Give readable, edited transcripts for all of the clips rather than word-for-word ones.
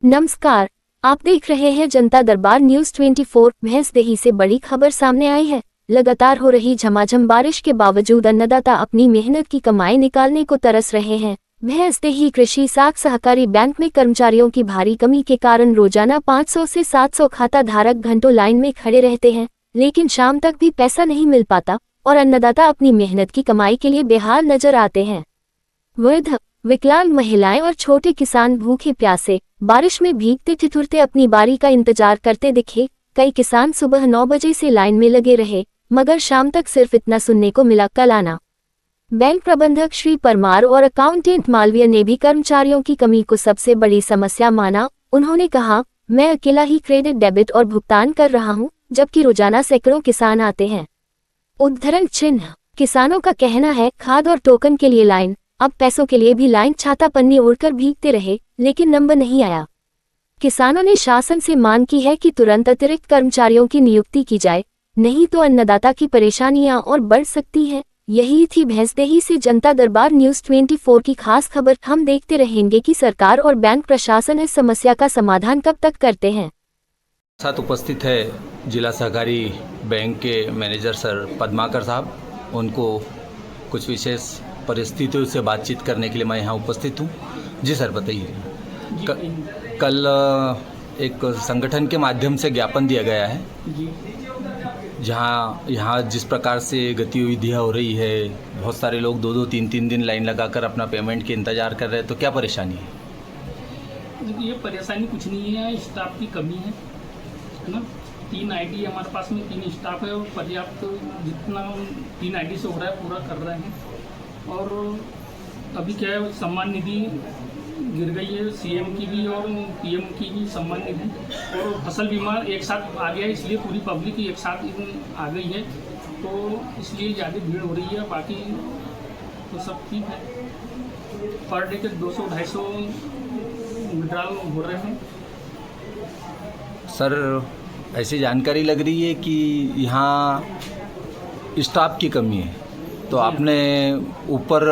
नमस्कार, आप देख रहे हैं जनता दरबार न्यूज 24। भैंसदेही से बड़ी खबर सामने आई है। लगातार हो रही झमाझम बारिश के बावजूद अन्नदाता अपनी मेहनत की कमाई निकालने को तरस रहे हैं। भैंसदेही कृषि साख सहकारी बैंक में कर्मचारियों की भारी कमी के कारण रोजाना 500 से 700 खाता धारक घंटों लाइन में खड़े रहते हैं, लेकिन शाम तक भी पैसा नहीं मिल पाता और अन्नदाता अपनी मेहनत की कमाई के लिए बेहाल नजर आते हैं। वृद्ध, विकलांग महिलाएं और छोटे किसान भूखे प्यासे बारिश में भीगते ठिठुरते अपनी बारी का इंतजार करते दिखे। कई किसान सुबह 9 बजे से लाइन में लगे रहे, मगर शाम तक सिर्फ इतना सुनने को मिला, कल आना। बैंक प्रबंधक श्री परमार और अकाउंटेंट मालवीय ने भी कर्मचारियों की कमी को सबसे बड़ी समस्या माना। उन्होंने कहा, मैं अकेला ही क्रेडिट डेबिट और भुगतान कर रहा हूं, जबकि रोजाना सैकड़ों किसान आते हैं। उद्धरण चिन्ह। किसानों का कहना है, खाद और टोकन के लिए लाइन, अब पैसों के लिए भी लाइन। छाता पन्नी ओढ़कर भीगते रहे, लेकिन नंबर नहीं आया। किसानों ने शासन से मांग की है कि तुरंत अतिरिक्त कर्मचारियों की नियुक्ति की जाए, नहीं तो अन्नदाता की परेशानियां और बढ़ सकती हैं। यही थी भैंसदेही से जनता दरबार न्यूज 24 की खास खबर। हम देखते रहेंगे कि सरकार और बैंक प्रशासन इस समस्या का समाधान कब तक करते हैं। साथ उपस्थित है जिला सहकारी बैंक के मैनेजर सर पद्माकर साहब। उनको कुछ विशेष परिस्थितियों से बातचीत करने के लिए मैं यहाँ उपस्थित हूँ। जी सर, बताइए। कल एक संगठन के माध्यम से ज्ञापन दिया गया है, जहाँ यहाँ जिस प्रकार से गतिविधियाँ हो रही है, बहुत सारे लोग 2-2, 3-3 दिन लाइन लगाकर अपना पेमेंट के इंतज़ार कर रहे हैं, तो क्या परेशानी है? ये परेशानी कुछ नहीं है, स्टाफ की कमी है ना। 3 आईडी हमारे पास में, 3 स्टाफ है और पर्याप्त जितना 3 आईडी से हो रहा है पूरा कर रहे हैं। और अभी क्या है, सम्मान निधि गिर गई है, सीएम की भी और पीएम की भी सम्मान निधि, और फसल बीमा एक साथ आ गया है, इसलिए पूरी पब्लिक एक साथ आ गई है, तो इसलिए ज़्यादा भीड़ हो रही है। बाकी तो सब ठीक है। पर डे के 200-250 विड्रॉल हो रहे हैं। सर, ऐसी जानकारी लग रही है कि यहाँ स्टाफ की कमी है, तो आपने ऊपर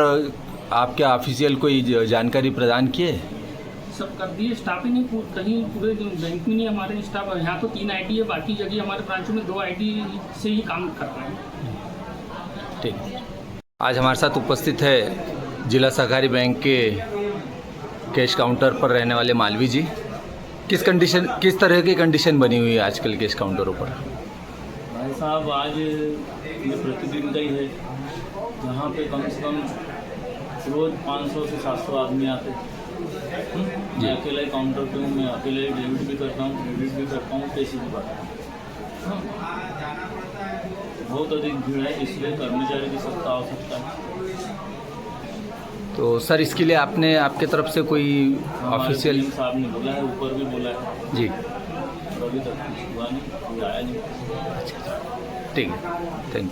आपके ऑफिशियल कोई जानकारी प्रदान की है? सब कर दिए, स्टाफ ही नहीं, कहीं पूरे बैंक में नहीं हमारे स्टाफ। यहाँ तो 3 आईडी है, बाकी जगह हमारे ब्रांचों में 2 आईडी से ही काम कर रहे हैं। ठीक। आज हमारे साथ उपस्थित है जिला सहकारी बैंक के कैश काउंटर पर रहने वाले मालवी जी। किस तरह की कंडीशन बनी हुई है आजकल कैश काउंटरों पर? भाई साहब, आज ये प्रतिदिन का ही है। यहाँ पे कम से कम रोज़ 500 से 700 आदमी आते हैं। मैं अकेला ही काउंटर पे हूँ, मैं अकेले ही डेबिट भी करता हूँ, क्रेडिट भी करता हूँ, कैसे भी करता हूँ। बहुत अधिक भीड़ है, इसलिए कर्मचारी की सख्त आवश्यकता है। तो सर, इसके लिए आपने आपके तरफ से कोई ऑफिशियल साहब ने बोला है, ऊपर भी बोला है जी, और अभी तक कुछ हुआ नहीं, कोई आया नहीं। ठीक है, थैंक यू।